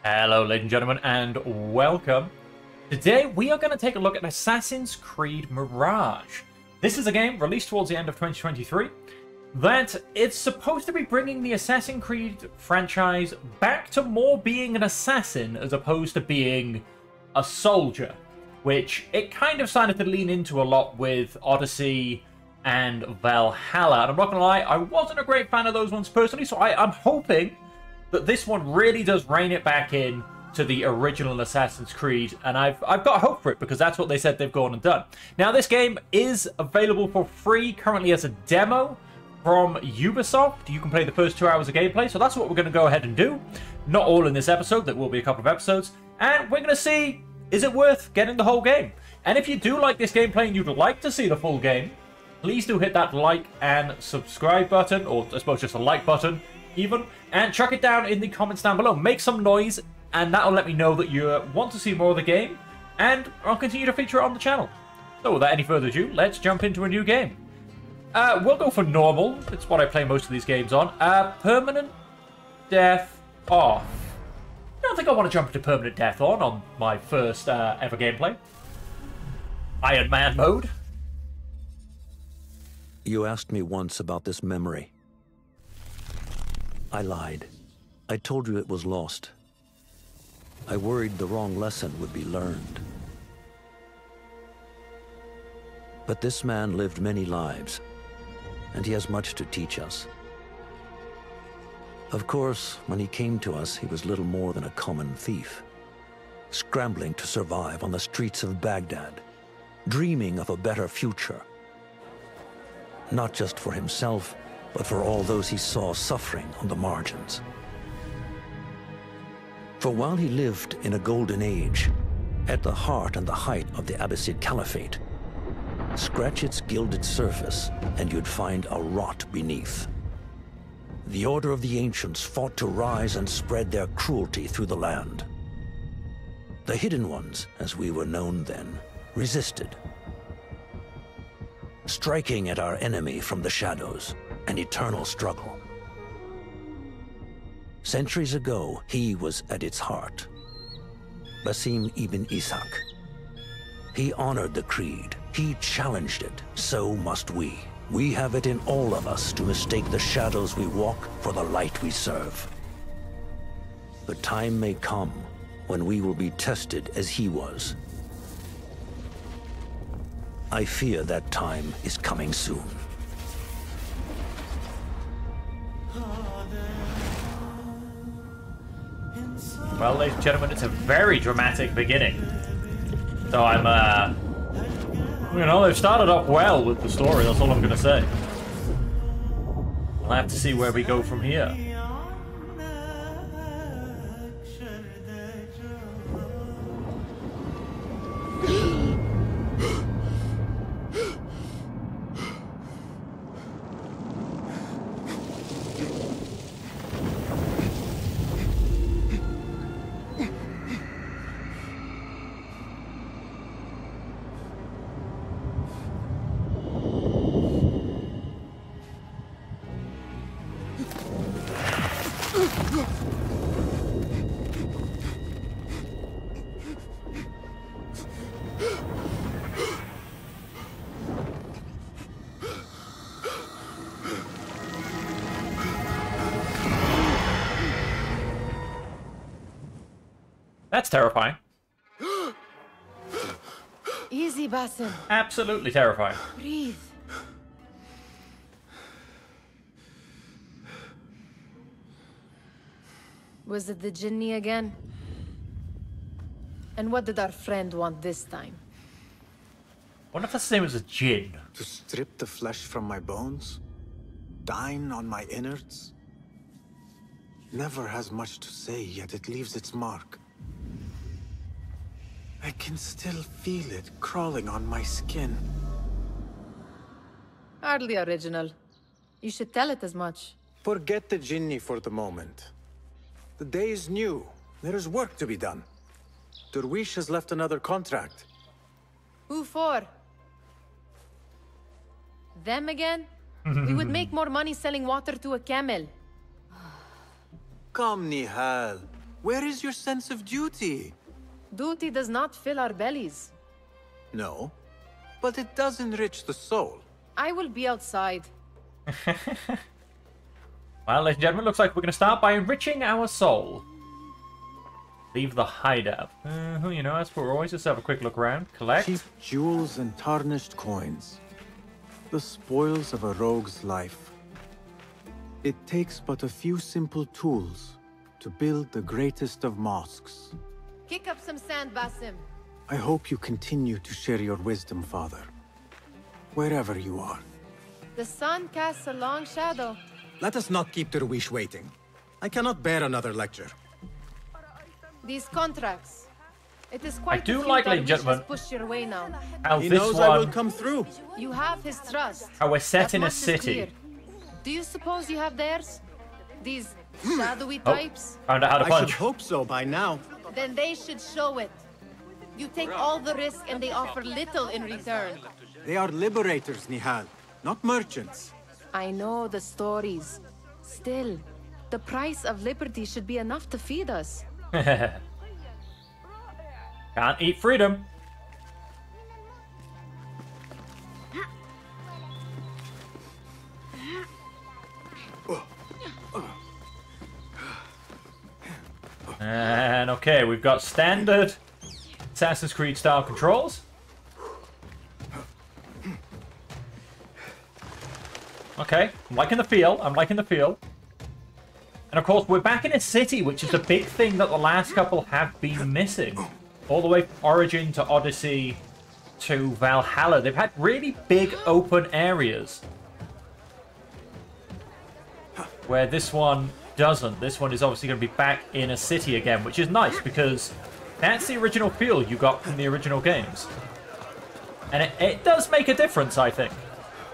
Hello, ladies and gentlemen, and welcome. Today, we are going to take a look at Assassin's Creed Mirage. This is a game released towards the end of 2023 that it's supposed to be bringing the Assassin's Creed franchise back to more being an assassin as opposed to being a soldier, which it kind of started to lean into a lot with Odyssey and Valhalla. And I'm not going to lie, I wasn't a great fan of those ones personally, so I'm hoping that this one really does rein it back in to the original Assassin's Creed, and I've got hope for it because that's what they said they've gone and done. Now, this game is available for free currently as a demo from Ubisoft. You can play the first 2 hours of gameplay, so that's what we're going to go ahead and do. Not all in this episode, there will be a couple of episodes, and we're going to see, is it worth getting the whole game? And if you do like this gameplay and you'd like to see the full game, please do hit that like and subscribe button, or I suppose just a like button, even, and chuck it down in the comments down below. Make some noise, and that'll let me know that you want to see more of the game, and I'll continue to feature it on the channel. So without any further ado, let's jump into a new game. We'll go for normal. It's what I play most of these games on. Permanent death off. I don't think I want to jump into permanent death on my first ever gameplay. Iron Man mode. You asked me once about this memory. I lied. I told you it was lost. I worried the wrong lesson would be learned. But this man lived many lives, and he has much to teach us. Of course, when he came to us, he was little more than a common thief, scrambling to survive on the streets of Baghdad, dreaming of a better future. Not just for himself, but for all those he saw suffering on the margins. For while he lived in a golden age, at the heart and the height of the Abbasid Caliphate, scratch its gilded surface and you'd find a rot beneath. The Order of the Ancients fought to rise and spread their cruelty through the land. The Hidden Ones, as we were known then, resisted, striking at our enemy from the shadows, an eternal struggle. Centuries ago, he was at its heart. Basim ibn Ishaq. He honored the creed. He challenged it. So must we. We have it in all of us to mistake the shadows we walk for the light we serve. The time may come when we will be tested as he was. I fear that time is coming soon. Well, ladies and gentlemen, it's a very dramatic beginning. So I'm, they've started off well with the story, that's all I'm going to say. We'll have to see where we go from here. That's terrifying. Easy, Basim. Absolutely terrifying. Breathe. Was it the Jinni again? And what did our friend want this time? Wonder if that's the same as a djinn. To strip the flesh from my bones? Dine on my innards? Never has much to say, yet it leaves its mark. I can still feel it crawling on my skin. Hardly original. You should tell it as much. Forget the Jinni for the moment. The day is new. There is work to be done. Derwish has left another contract. Who for? Them again? We would make more money selling water to a camel. Come, Nihal. Where is your sense of duty? Duty does not fill our bellies. No, but it does enrich the soul. I will be outside. Well, ladies and gentlemen, looks like we're going to start by enriching our soul. Leave the hideout. You know, as we're always, just have a quick look around. Collect. Cheap jewels and tarnished coins. The spoils of a rogue's life. It takes but a few simple tools to build the greatest of mosques. Kick up some sand, Basim. I hope you continue to share your wisdom, Father. Wherever you are. The sun casts a long shadow. Let us not keep Derwish waiting. I cannot bear another lecture. These contracts. It is quite I do a few like, that ladies and Wish has gentlemen, pushed your way now. how He this knows I will one, come through. You have his trust. how we're set That in a much is city. clear. Do you suppose you have theirs? These shadowy Oh, types? found out how to I should punch. hope so by now. Then they should show it. You take all the risk and they offer little in return. They are liberators, Nihal, not merchants. I know the stories. Still, the price of liberty should be enough to feed us. Can't eat freedom. And okay, we've got standard Assassin's Creed style controls. Okay, I'm liking the feel. I'm liking the feel. And of course, we're back in a city, which is a big thing that the last couple have been missing. All the way from Origin to Odyssey to Valhalla. They've had really big open areas. Where this one doesn't. This one is obviously going to be back in a city again, which is nice because that's the original feel you got from the original games. And it does make a difference, I think.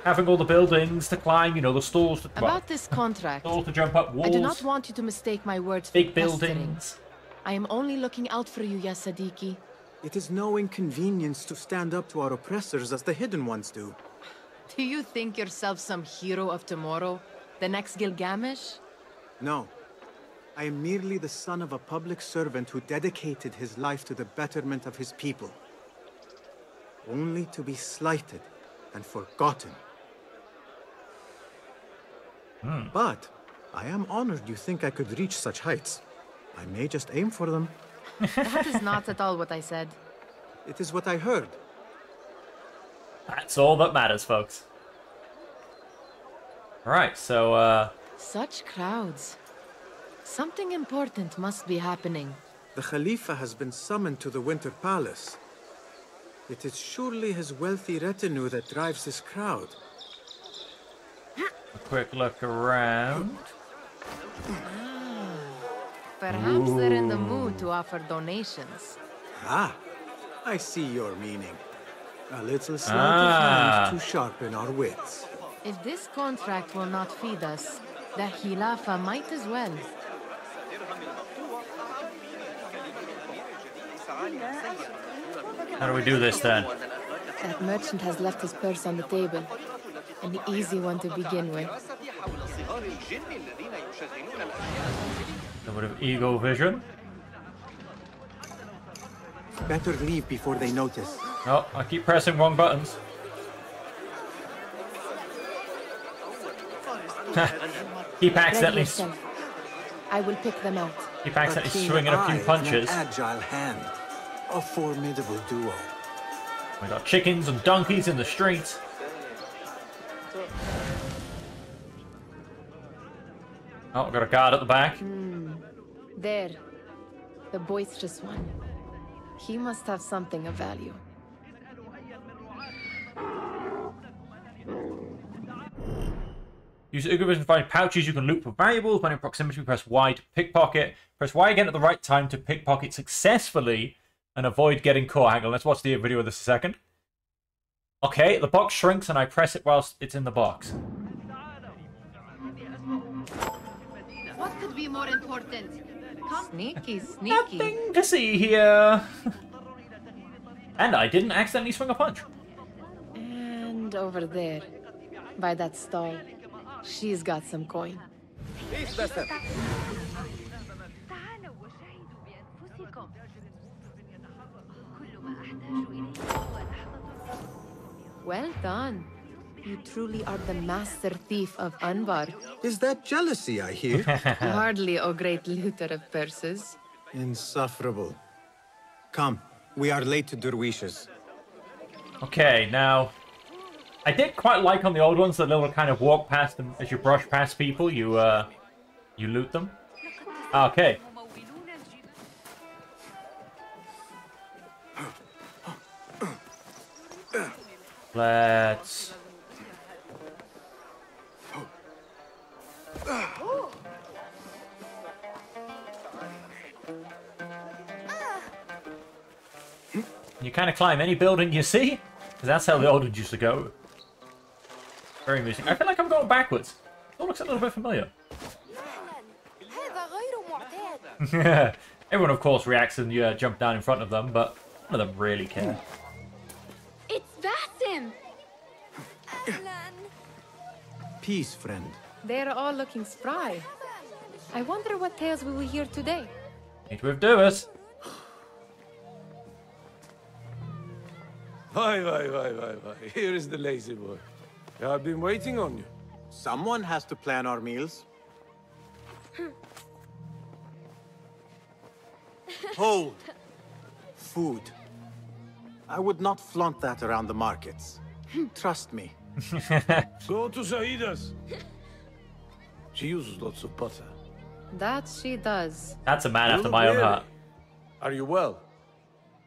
Having all the buildings to climb, you know, the stalls to... About this contract, stalls to jump up, walls, I do not want you to mistake my words for big pestering. buildings. I am only looking out for you, ya Sadiki. It is no inconvenience to stand up to our oppressors as the hidden ones do. Do you think yourself some hero of tomorrow? The next Gilgamesh? No. I am merely the son of a public servant who dedicated his life to the betterment of his people. Only to be slighted and forgotten. But I am honored you think I could reach such heights. I may just aim for them. That is not at all what I said. It is what I heard. That's all that matters, folks. Alright, so, Such crowds. Something important must be happening. The Khalifa has been summoned to the Winter Palace. It is surely his wealthy retinue that drives this crowd. a quick look around. Perhaps they're in the mood to offer donations. Ah, I see your meaning. A little sleight of hand to sharpen our wits. If this contract will not feed us, the Khilafa might as well. How do we do this, then? That merchant has left his purse on the table. An easy one to begin with. A bit of ego vision. Better leave before they notice. Oh, I keep pressing wrong buttons. Keep Ready accidentally, yourself. I will pick them out. keep accidentally keen swinging a few eye and punches. An agile hand. A formidable duo. We got chickens and donkeys in the streets. Oh, we've got a guard at the back. There. The boisterous one. He must have something of value. Use Ugo Vision to find pouches you can loot for valuables. When in proximity, press Y to pickpocket. Press Y again at the right time to pickpocket successfully and avoid getting caught. Hang on, let's watch the video of this a second. Okay, the box shrinks and I press it whilst it's in the box. What could be more important? Sneaky, sneaky. Nothing to see here. And I didn't accidentally swing a punch. And over there, by that stall, she's got some coin. Well done. You truly are the master thief of Anbar. Is that jealousy I hear? Hardly a great looter of purses. Insufferable. Come, we are late to Derwishes. Okay, now, I did quite like on the old ones the little kind of walk past them as you brush past people, you loot them. Okay. Let's... You kind of climb any building you see, because that's how the old ones used to go. Very amusing. I feel like I'm going backwards. It all looks a little bit familiar. Everyone, of course, reacts and you jump down in front of them, but none of them really care. It's Basim! Peace, friend. They're all looking spry. I wonder what tales we will hear today. Need to do it. Why. Here is the lazy boy. I've been waiting on you. Someone has to plan our meals. Hold. Food. I would not flaunt that around the markets. Trust me. Go to Saida's. She uses lots of butter. That she does. That's a man after my own heart. Are you well?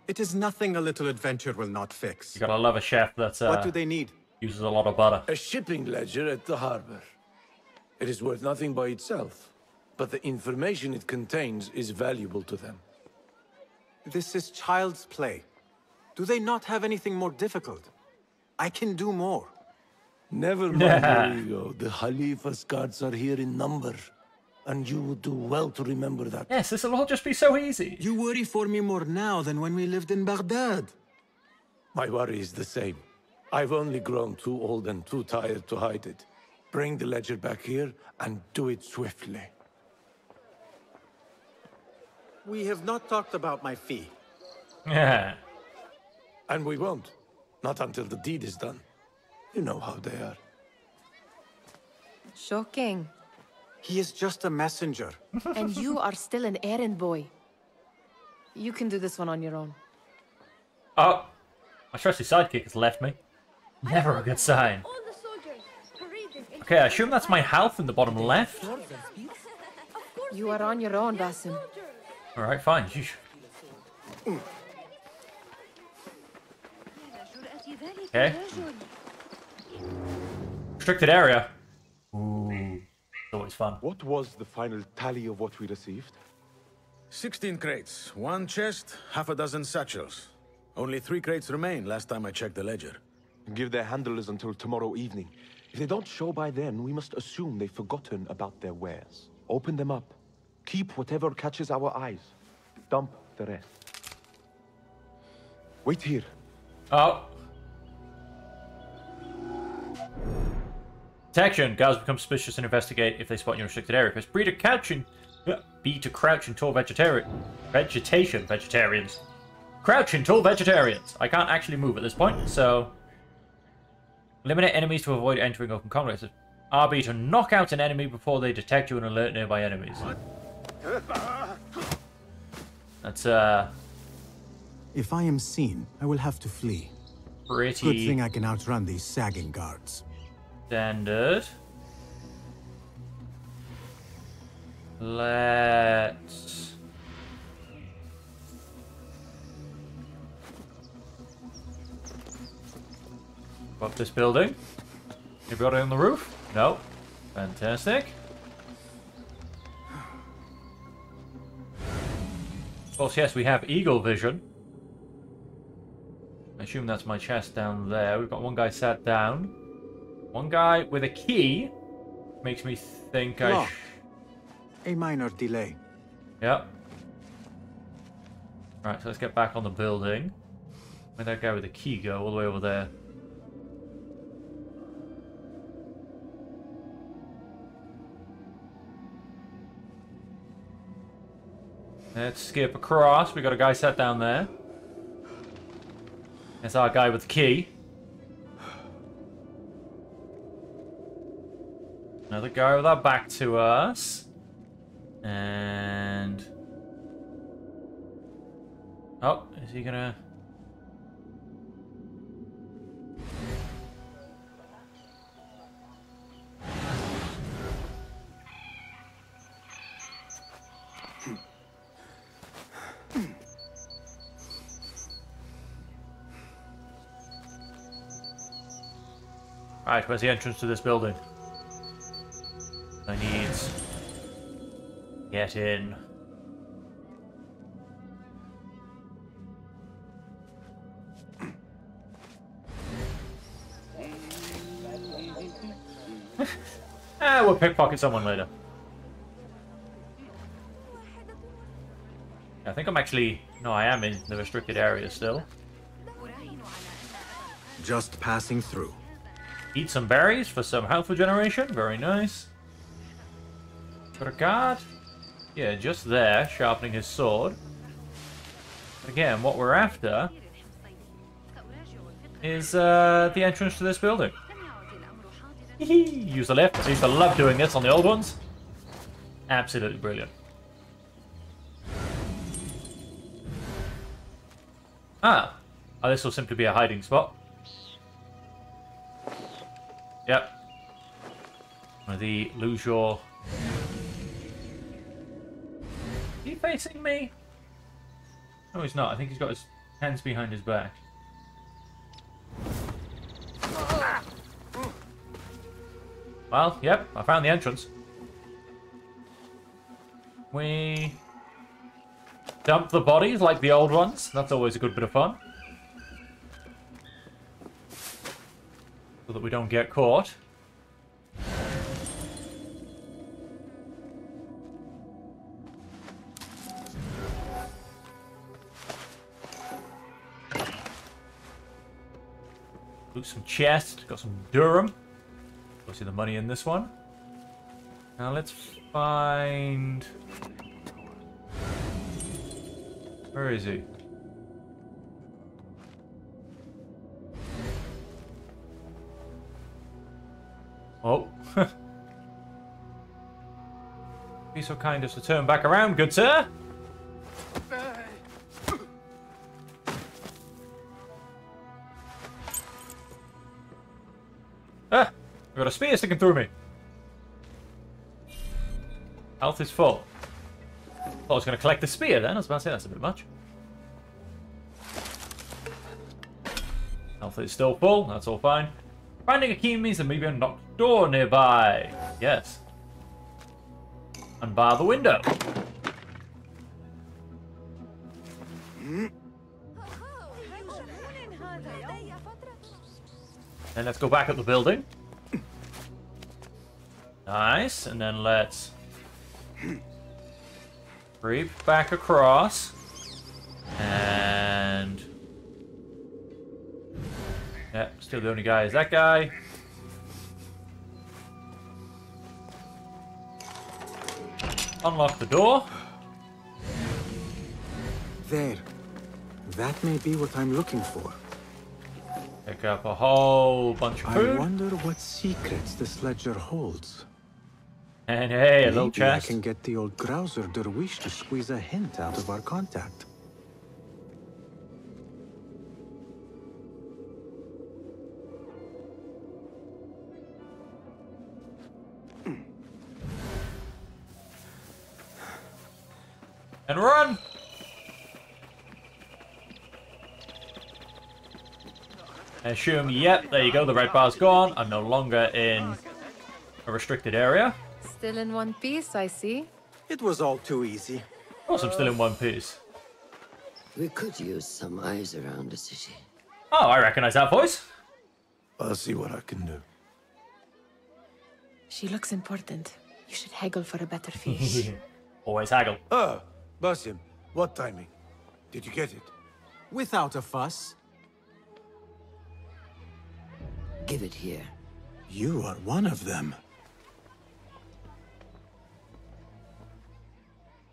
It is nothing a little adventure will not fix. You gotta love a chef that What do they need? uses a lot of butter. A shipping ledger at the harbor. It is worth nothing by itself, but the information it contains is valuable to them. This is child's play. Do they not have anything more difficult? I can do more. Never mind your ego. The Khalifa's guards are here in number, and you would do well to remember that. Yes, this will all just be so easy. You worry for me more now than when we lived in Baghdad. My worry is the same. I've only grown too old and too tired to hide it. Bring the ledger back here, and do it swiftly. We have not talked about my fee. Yeah. And we won't. Not until the deed is done. You know how they are. Shocking. He is just a messenger. And you are still an errand boy. You can do this one on your own. Oh, my trusty sidekick has left me. Never a good sign. Okay, I assume that's my health in the bottom left. You are on your own, Basim. Alright, fine. Yeesh. Okay. Restricted area. Ooh. It's always fun. What was the final tally of what we received? 16 crates, 1 chest, half a dozen satchels. Only 3 crates remain last time I checked the ledger. Give their handlers until tomorrow evening. If they don't show by then, we must assume they've forgotten about their wares. Open them up. Keep whatever catches our eyes. Dump the rest. Wait here. Oh. Detection. Guards become suspicious and investigate if they spot you in a restricted area. Press B to crouch and B to crouch and tall vegetarians. Crouch and tall vegetarians. I can't actually move at this point, so eliminate enemies to avoid entering open combat. RB to knock out an enemy before they detect you and alert nearby enemies. That's If I am seen, I will have to flee. pretty Good thing I can outrun these sagging guards. standard. Let's go up this building. Anybody on the roof? No. Fantastic. Of course, yes, we have eagle vision. I assume that's my chest down there. We've got one guy sat down. One guy with a key. Makes me think Lock. A minor delay. Yep. Right, so let's get back on the building. Where'd that guy with the key go? All the way over there. Let's skip across. We got a guy sat down there. That's our guy with the key. Another guy with our back to us. And... oh, is he gonna... Right, where's the entrance to this building? I need... get in. We'll pickpocket someone later. I think I'm actually... no, I am in the restricted area still. Just passing through. Eat some berries for some health regeneration. Very nice. Got a guard? Yeah, just there, sharpening his sword. Again, what we're after is the entrance to this building. Use the lift. I used to love doing this on the old ones. Absolutely brilliant. Ah. Oh, this will simply be a hiding spot. Yep. One of the lose your... is he facing me? No, he's not. I think he's got his hands behind his back. Well, yep, I found the entrance. We dump the bodies like the old ones. That's always a good bit of fun. So that we don't get caught. Loot some chests. Got some Durham. See the money in this one. Now let's find... where is he? Oh. Be so kind as to turn back around, good sir. Ah! I've got a spear sticking through me. Health is full. Thought I was going to collect the spear then. I was about to say that's a bit much. Health is still full. That's all fine. Finding a key means there may be a unlocked door nearby. Yes. Unbar the window. Then let's go back at the building. Nice, and then let's creep back across. And... yep, still the only guy is that guy. Unlock the door. There. That may be what I'm looking for. Pick up a whole bunch of food. I wonder what secrets this ledger holds. And hey, a Maybe little chest. I can get the old grouser Derwish to squeeze a hint out of our contact. And run! I assume, yep, there you go, the red bar's gone. I'm no longer in a restricted area. Still in one piece, I see. It was all too easy. Of course I'm still in one piece. We could use some eyes around the city. Oh, I recognize that voice. I'll see what I can do. She looks important. You should haggle for a better fee. Always haggle. Ah, Basim, what timing? Did you get it? Without a fuss. Give it here. You are one of them.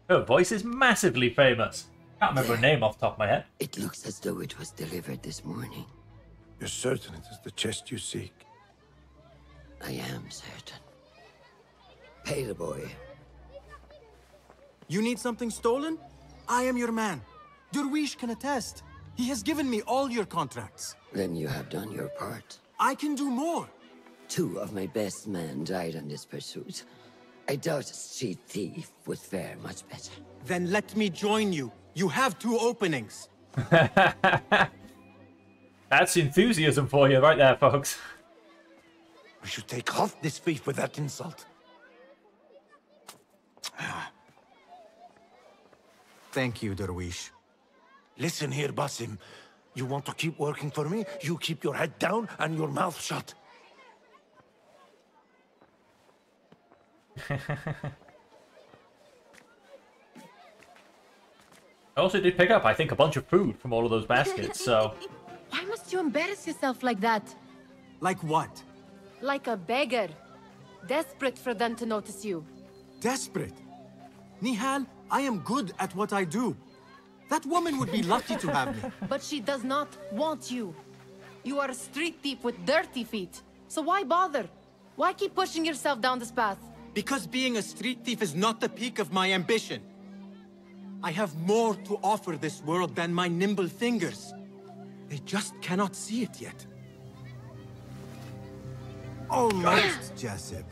Her voice is massively famous. Can't remember her name off the top of my head. It looks as though it was delivered this morning. You're certain it is the chest you seek? I am certain. Pay the boy. You need something stolen? I am your man. Derwish can attest. He has given me all your contracts. Then you have done your part. I can do more. 2 of my best men died on this pursuit. I doubt a street thief would fare much better. Then let me join you. You have 2 openings. That's enthusiasm for you right there, folks. We should take off this thief with that insult. Thank you, Derwish. Listen here, Basim. You want to keep working for me? You keep your head down and your mouth shut. I also did pick up, I think, a bunch of food from all of those baskets, so... Why must you embarrass yourself like that? Like what? Like a beggar. Desperate for them to notice you. Desperate? Nihal, I am good at what I do. That woman would be lucky to have me. But she does not want you. You are a street thief with dirty feet. So why bother? Why keep pushing yourself down this path? Because being a street thief is not the peak of my ambition. I have more to offer this world than my nimble fingers. They just cannot see it yet. Almost, Jessup.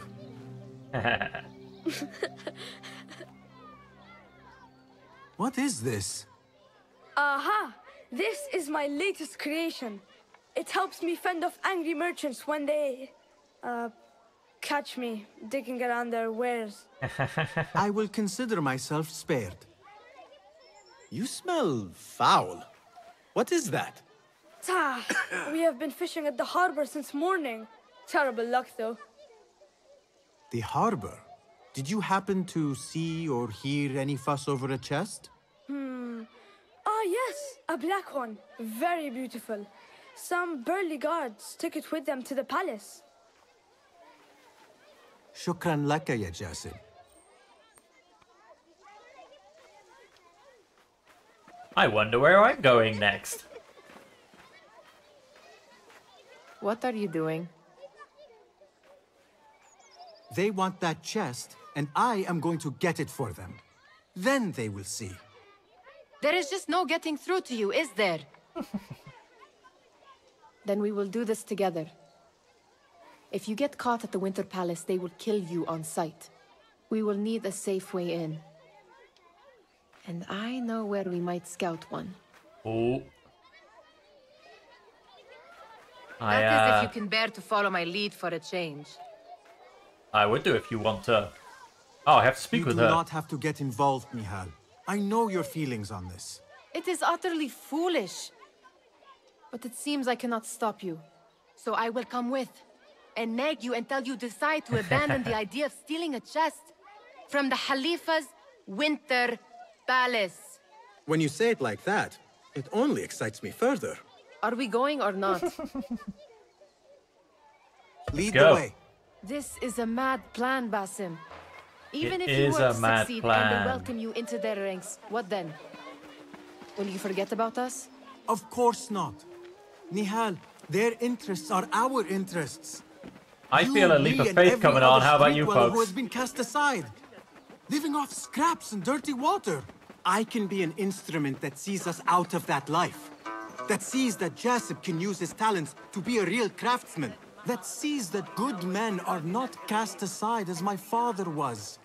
What is this? Aha! This is my latest creation. It helps me fend off angry merchants when they... catch me digging around their wares. I will consider myself spared. You smell foul. What is that? We have been fishing at the harbor since morning. Terrible luck, though. The harbor? Did you happen to see or hear any fuss over a chest? Ah, yes, a black one. Very beautiful. Some burly guards took it with them to the palace. Shukran laka ya Jasib. I wonder where I'm going next. What are you doing? They want that chest, and I am going to get it for them. Then they will see. There is just no getting through to you, is there? Then we will do this together. If you get caught at the Winter Palace, they will kill you on sight. We will need a safe way in. And I know where we might scout one. Oh. That is if you can bear to follow my lead for a change. I would do if you want to... Oh, I have to speak with her. You do not have to get involved, Nihal. I know your feelings on this. It is utterly foolish. But it seems I cannot stop you. So I will come with. And nag you until you decide to abandon the idea of stealing a chest from the Khalifa's Winter Palace. When you say it like that, it only excites me further. Are we going or not? Lead Go. the way. This is a mad plan, Basim. Even It if you is were a to mad succeed and plan. they welcome you into their ranks, what then? Will you forget about us? Of course not. Nihal, their interests are our interests. I feel a leap me, of and faith every coming on. other How about street you dweller who has folks? been cast aside, living off scraps and dirty water. I can be an instrument that sees us out of that life. That sees that Jasip can use his talents to be a real craftsman. That sees that good men are not cast aside as my father was.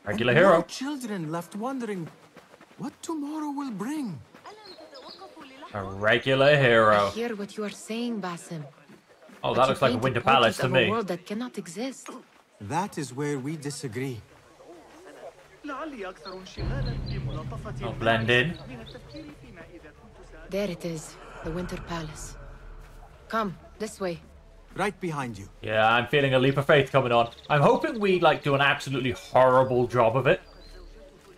Regular And hero. no children left wondering what tomorrow will bring. A regular I hero. hear what you are saying, Basim. Oh, But that you looks like a paint Winter portrait Palace to of me. a world that cannot exist. That is where we disagree. I'll blend in. There it is, the Winter Palace. Come, this way. Right behind you. Yeah, I'm feeling a leap of faith coming on. I'm hoping we, like, do an absolutely horrible job of it.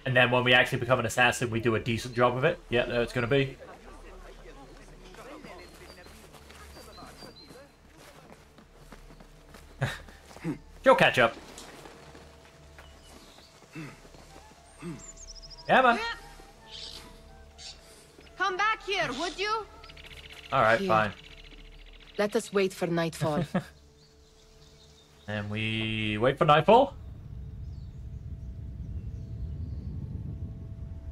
And then when we actually become an assassin, we do a decent job of it. Yeah, there it's going to be. She'll catch up. Yeah, man. Come back here, would you? Alright, Here. fine. Let us wait for nightfall. And we wait for nightfall.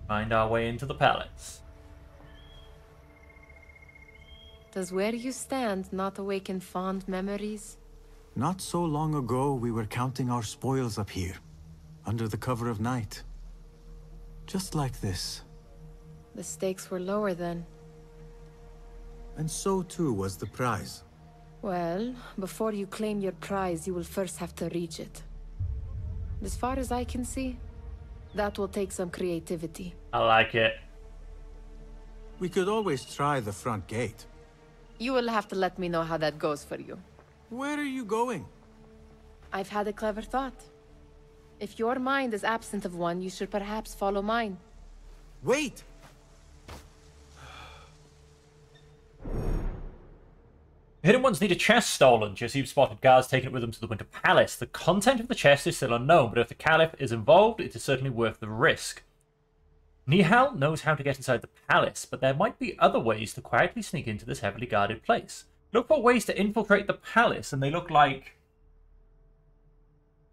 Find our way into the palace. Does where you stand not awaken fond memories? Not so long ago, we were counting our spoils up here, under the cover of night. Just like this. The stakes were lower then. And so too was the prize. Well, before you claim your prize, you will first have to reach it. As far as I can see, that will take some creativity. I like it. We could always try the front gate. You will have to let me know how that goes for you. Where are you going? I've had a clever thought. If your mind is absent of one, you should perhaps follow mine. Wait! Hidden ones need a chest stolen. Jasib spotted guards taking it with them to the Winter Palace. The content of the chest is still unknown, but if the Caliph is involved, it is certainly worth the risk. Nihal knows how to get inside the palace, but there might be other ways to quietly sneak into this heavily guarded place. Look for ways to infiltrate the palace, and they look like...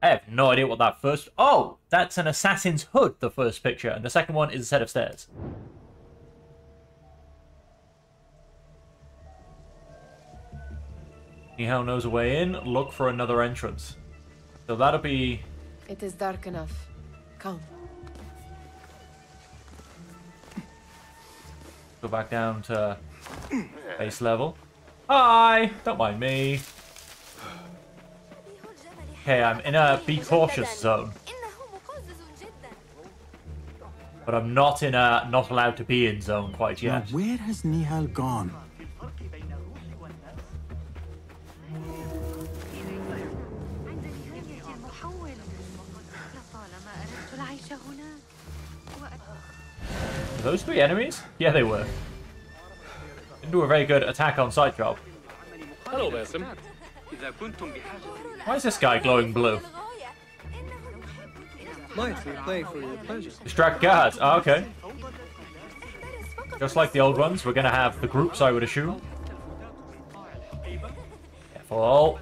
I have no idea what that first... Oh! That's an assassin's hood, the first picture, and the second one is a set of stairs. Nihal knows a way in. Look for another entrance. So that'll be... It is dark enough. Come. Go back down to base level. Hi! Don't mind me. Okay, I'm in a be cautious zone. But I'm not in a not allowed to be in zone quite Now, yet. where has Nihal gone? Were those three enemies? Yeah, they were. Didn't do a very good attack on sight job. Hello, Basim. Why is this guy glowing blue? Might we play for your pleasure? Distract guards. Oh, okay. Just like the old ones, we're going to have the groups, I would assume. Careful.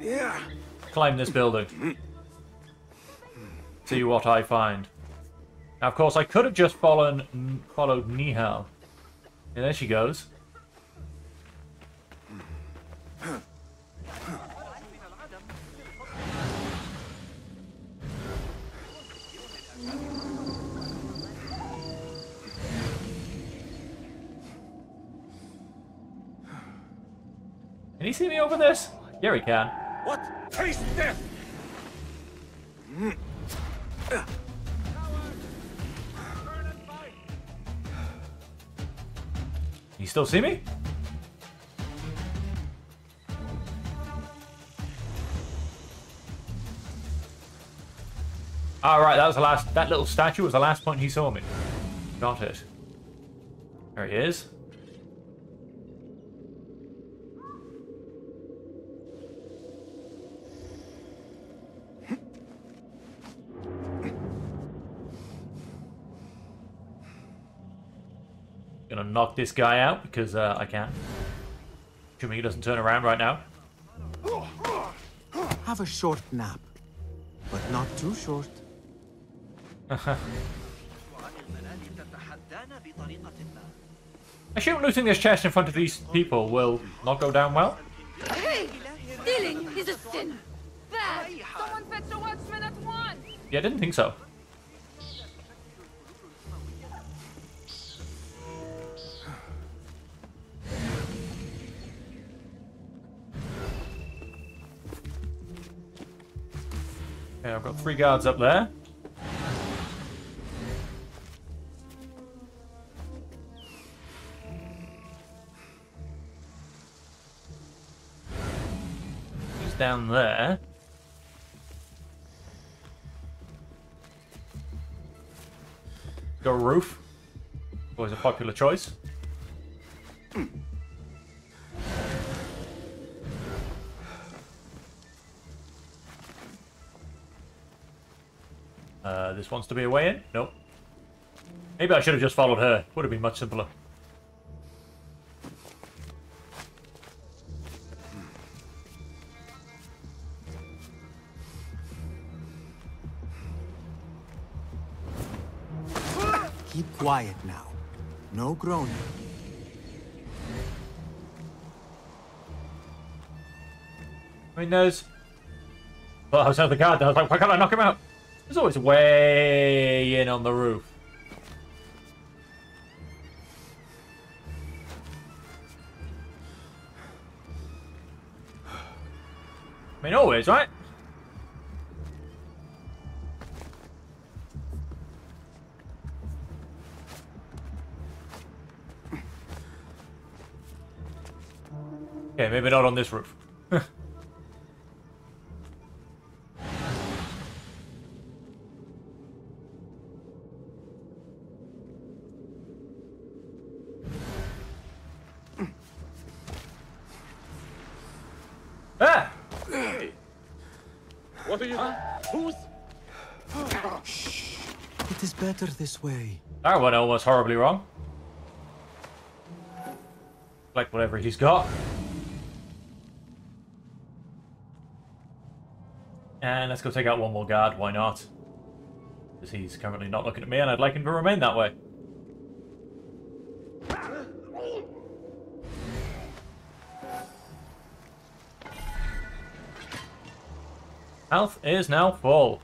Yeah. Climb this building. See what I find. Now, of course, I could have just followed Nihal. Yeah, there she goes. Can he see me over this? Yeah, he can. What? Taste death! You still see me? Alright, that was the last. That little statue was the last point he saw me. Got it. There he is. Gonna knock this guy out because I can. Assuming he doesn't turn around right now. Have a short nap, but not too short. I assume looting this chest in front of these people will not go down well. Hey! Stealing is a sin! Bad! Someone fetch a watchman at once! Yeah, I didn't think so. Okay, I've got 3 guards up there. He's down there. Go roof. Always a popular choice. This wants to be a way in? Nope. Maybe I should have just followed her. Would have been much simpler. Keep quiet now. No groaning. I mean, there's... Well, I was out the guard. I was like, why can't I knock him out? There's always way in on the roof. I mean, always, right? Okay, maybe not on this roof. Ah! Hey. What are you... Who's... It is better this way. That went almost horribly wrong. Like whatever he's got. And let's go take out one more guard, why not? Because he's currently not looking at me and I'd like him to remain that way. Health is now full.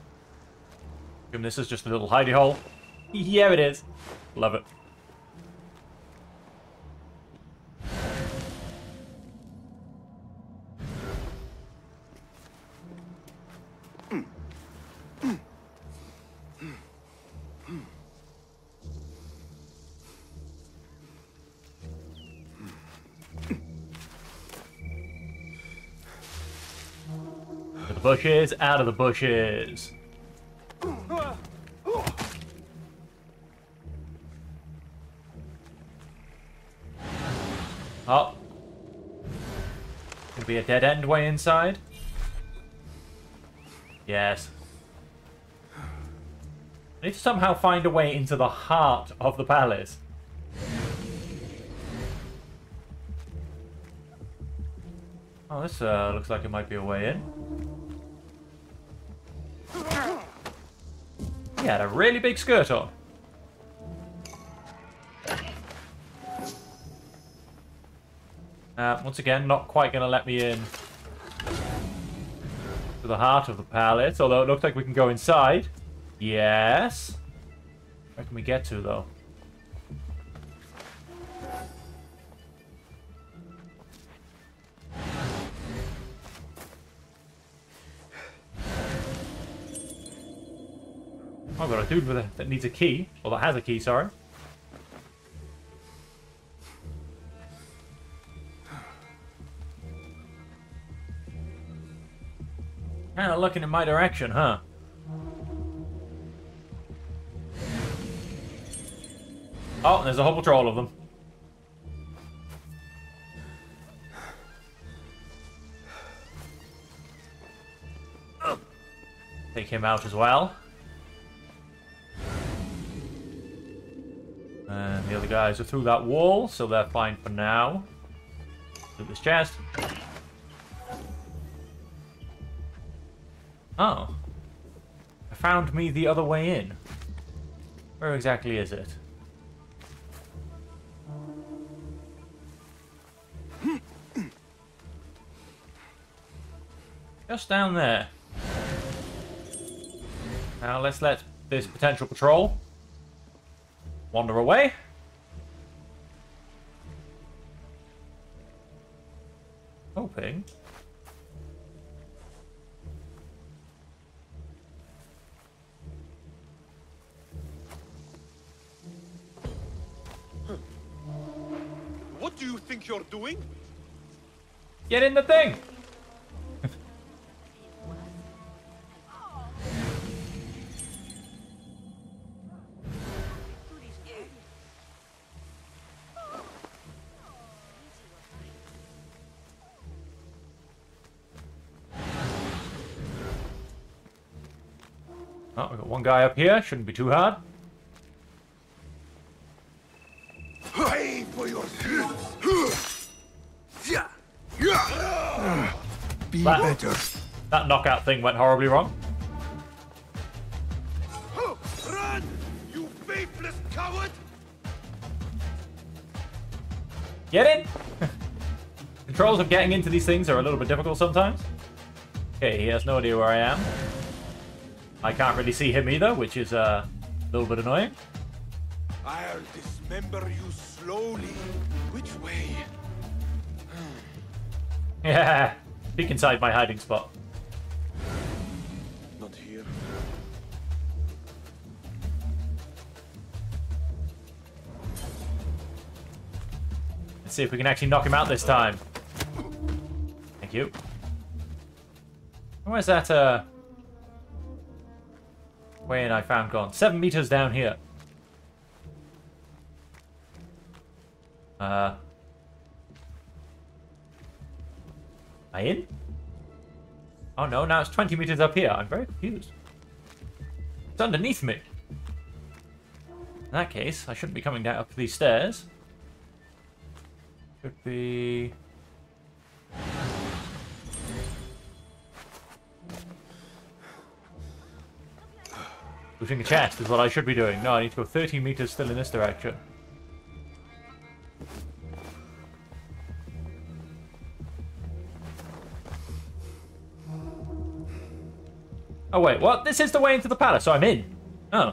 Assume this is just a little hidey hole. Yeah, it is. Love it. The bushes, out of the bushes. Oh. Gonna be a dead end way inside? Yes. I need to somehow find a way into the heart of the palace. Oh, this looks like it might be a way in. He had a really big skirt on. Once again, not quite going to let me in to the heart of the palace, although it looks like we can go inside. Yes. Where can we get to, though? I've got a dude with that needs a key. Or that has a key, sorry. Kind of looking in my direction, huh? Oh, there's a whole patrol of them. Take him out as well. And the other guys are through that wall, so they're fine for now. Loot this chest. Oh. I found me the other way in. Where exactly is it? Just down there. Now let's let this potential patrol wander away. Hoping. What do you think you're doing? Get in the thing! Oh, we've got one guy up here. Shouldn't be too hard. Pay for your sins. Be better. That knockout thing went horribly wrong. Run, you faithless coward! Get in! Controls of getting into these things are a little bit difficult sometimes. Okay, he has no idea where I am. I can't really see him either, which is a little bit annoying. I'll dismember you slowly. Which way? Yeah, peek inside my hiding spot. Not here. Let's see if we can actually knock him out this time. Thank you. Where's that, Wayne I found gone? 7 meters down here. Am I in? Oh no, now it's 20 meters up here. I'm very confused. It's underneath me. In that case, I shouldn't be coming down up these stairs. Should be... looting a chest is what I should be doing. No, I need to go 30 meters still in this direction. Oh wait, what? This is the way into the palace, so I'm in. Oh.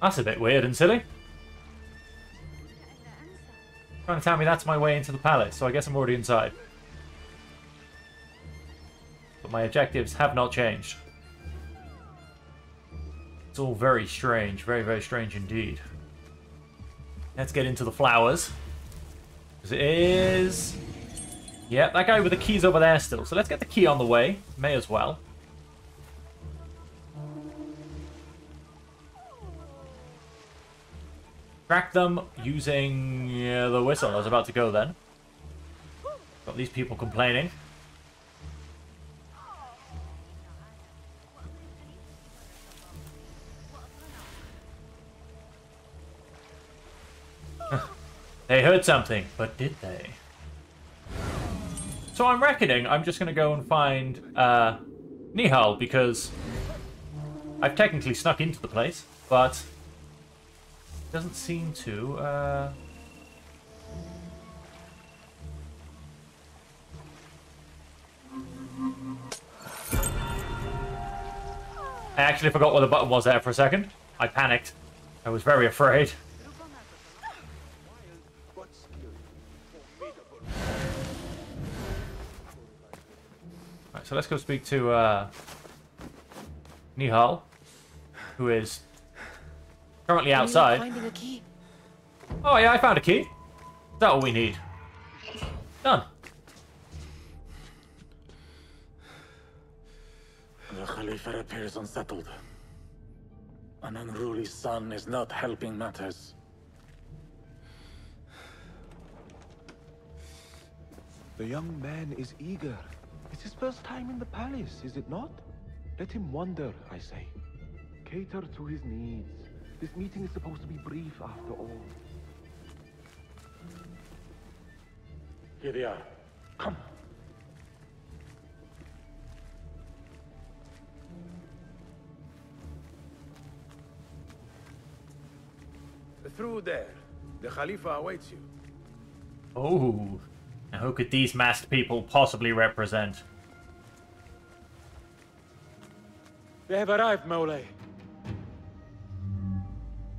That's a bit weird and silly. Trying to tell me that's my way into the palace, so I guess I'm already inside. But my objectives have not changed. It's all very strange. Very, very strange indeed. Let's get into the flowers. Because it is... yeah, that guy with the key's over there still. So let's get the key on the way. May as well. Track them using the whistle. I was about to go then. Got these people complaining. They heard something, but did they? So I'm reckoning I'm just going to go and find Nihal, because I've technically snuck into the place, but it doesn't seem to. I actually forgot what the button was there for a second. I panicked. I was very afraid. So let's go speak to Nihal, who is currently outside. Finding a key. Oh yeah, I found a key. Is that all we need? Done. The Khalifa appears unsettled. An unruly son is not helping matters. The young man is eager. It's his first time in the palace, is it not? Let him wander, I say. Cater to his needs. This meeting is supposed to be brief after all. Here they are. Come. Through there. The Khalifa awaits you. Oh. Now who could these masked people possibly represent? They have arrived, Maulay.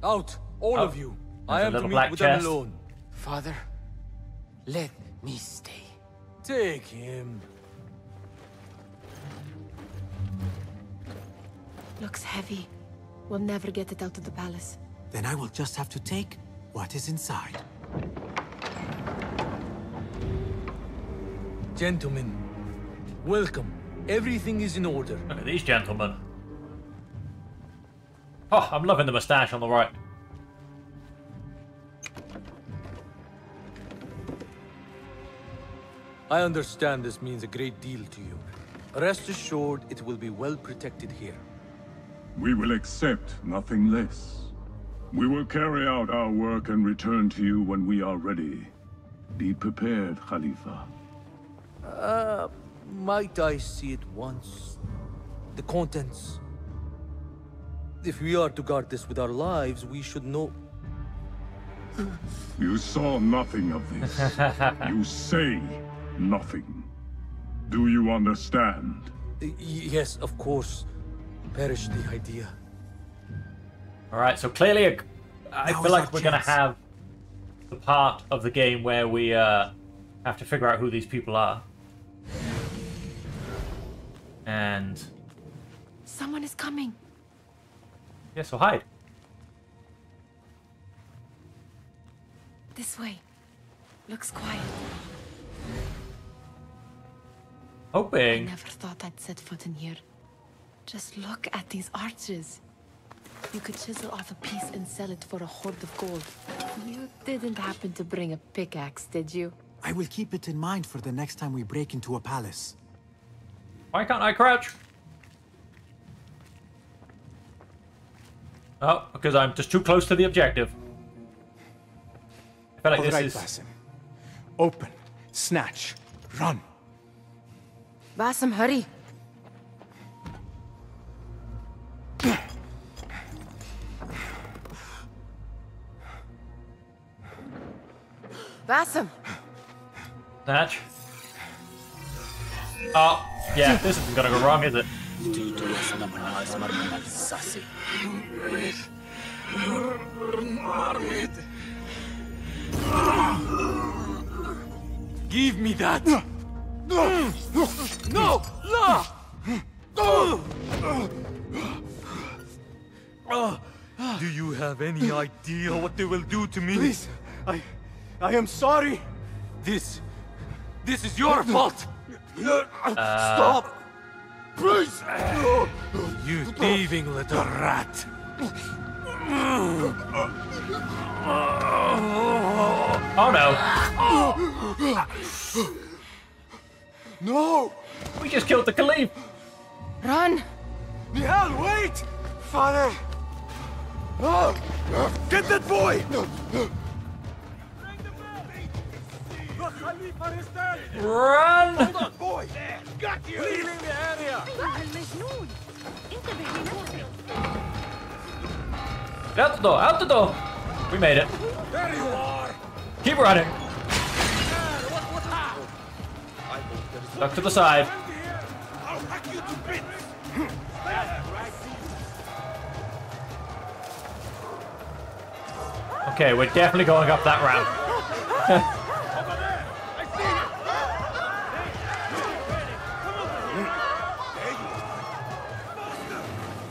Out, all of you. I am to meet with them alone. Father, let me stay. Take him. Looks heavy. We'll never get it out of the palace. Then I will just have to take what is inside. Gentlemen, welcome. Everything is in order. Look at these gentlemen. Oh, I'm loving the moustache on the right. I understand this means a great deal to you. Rest assured, it will be well protected here. We will accept nothing less. We will carry out our work and return to you when we are ready. Be prepared, Khalifa. Might I see it once? The contents. If we are to guard this with our lives, we should know... You saw nothing of this. You say nothing. Do you understand? Yes, of course. Perish the idea. Alright, so clearly I feel like we're going to have the part of the game where we have to figure out who these people are. And... Someone is coming. Yeah, so hide. This way. Looks quiet. I Hoping. never thought I'd set foot in here. Just look at these arches. You could chisel off a piece and sell it for a hoard of gold. You didn't happen to bring a pickaxe, did you? I will keep it in mind for the next time we break into a palace. Why can't I crouch? Oh, because I'm just too close to the objective. I feel like this is... Basim. Open. Snatch. Run. Basim, hurry. Basim. Snatch. Oh, yeah, this isn't gonna go wrong, is it? Give me that! No! No! Do you have any idea what they will do to me? Please, I am sorry. This is your fault! Stop! Please! You thieving little rat! Oh no! No! We just killed the Caliph! Run! Nihal, wait! Father! Get that boy! Run! Hold on, boy! Got you! Leaving the area! Out the door! Out the door! We made it. There you are! Keep running! Duck to the side. I'll hack you to bits! Okay, we're definitely going up that ramp.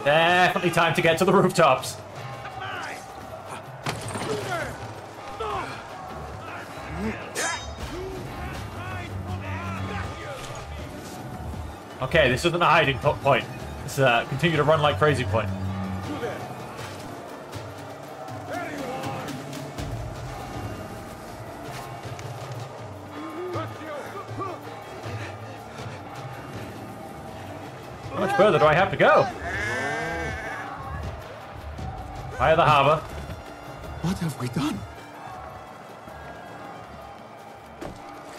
Definitely time to get to the rooftops. Okay, this isn't a hiding point. It's a continue to run like crazy point. How much further do I have to go? Via the harbor. What have we done?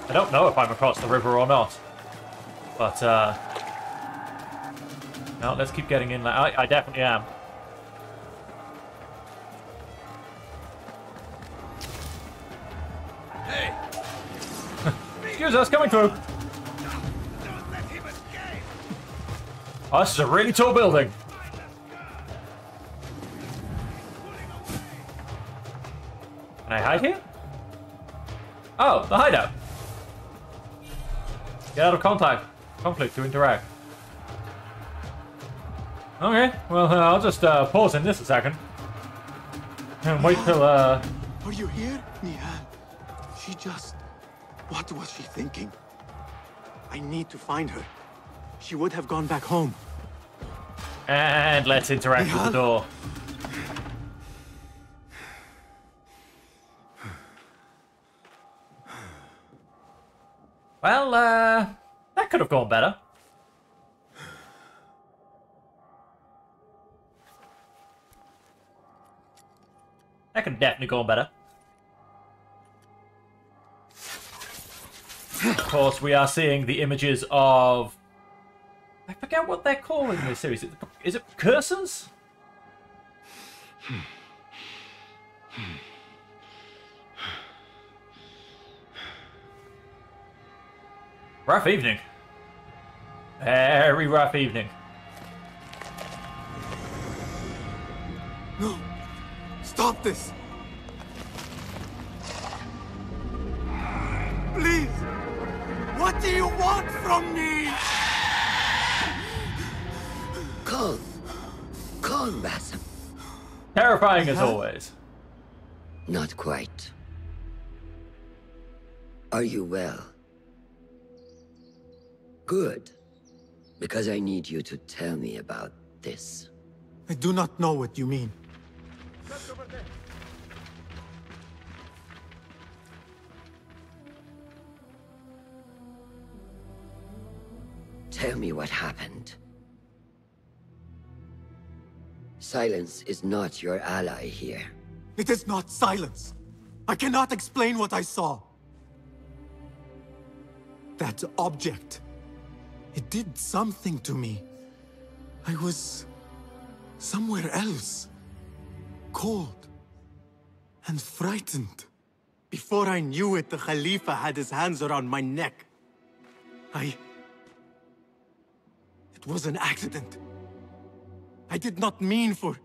I don't know if I'm across the river or not. But, no, let's keep getting in there. I definitely am. Hey! Excuse us, coming through. Oh, this is a really tall building. Can I hide here? Oh, the hideout. Get out of conflict to interact. Okay, well, I'll just pause in this a second. And wait till, Are you here, Nihal? She just... What was she thinking? I need to find her. She would have gone back home. And let's interact with the door. Well, that could have gone better. That could definitely go better. Of course, we are seeing the images of... I forget what they're calling this series. Is it cursors? Rough evening. Very rough evening. No! Stop this! Please! What do you want from me? Calm. Calm, Basim. Terrifying as always. Not quite. Are you well? Good. Because I need you to tell me about this. I do not know what you mean. Tell me what happened. Silence is not your ally here. It is not silence. I cannot explain what I saw. That object. It did something to me. I was somewhere else. Cold. And frightened. Before I knew it, the Khalifa had his hands around my neck. It was an accident. I did not mean for...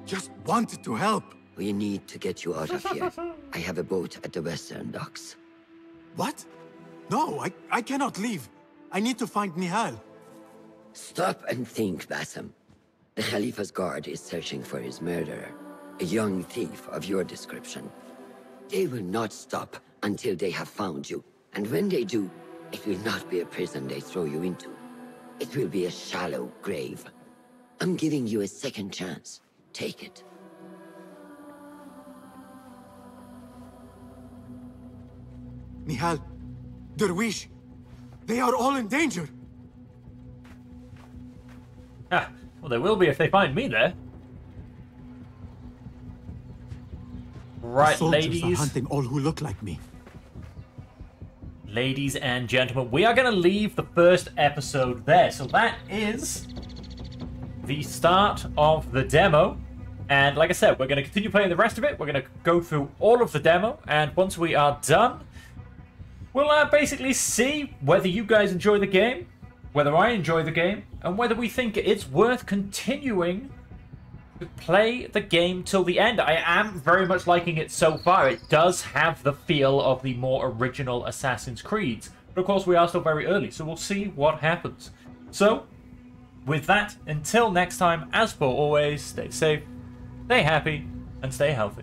Just wanted to help. We need to get you out of here. I have a boat at the western docks. What? No, I cannot leave. I need to find Nihal. Stop and think, Basim. The Khalifa's guard is searching for his murderer. A young thief of your description. They will not stop until they have found you. And when they do, it will not be a prison they throw you into. It will be a shallow grave. I'm giving you a second chance. Take it. Nihal, Derwish, they are all in danger. Ah, well, they will be if they find me there. Right, the soldiers ladies. are hunting all who look like me. Ladies and gentlemen, we are going to leave the first episode there. So that is the start of the demo. And like I said, we're going to continue playing the rest of it. We're going to go through all of the demo. And once we are done, we'll basically see whether you guys enjoy the game, whether I enjoy the game, and whether we think it's worth continuing to play the game till the end. I am very much liking it so far. It does have the feel of the more original Assassin's Creeds. But of course, we are still very early, so we'll see what happens. So, with that, until next time, as per always, stay safe, stay happy, and stay healthy.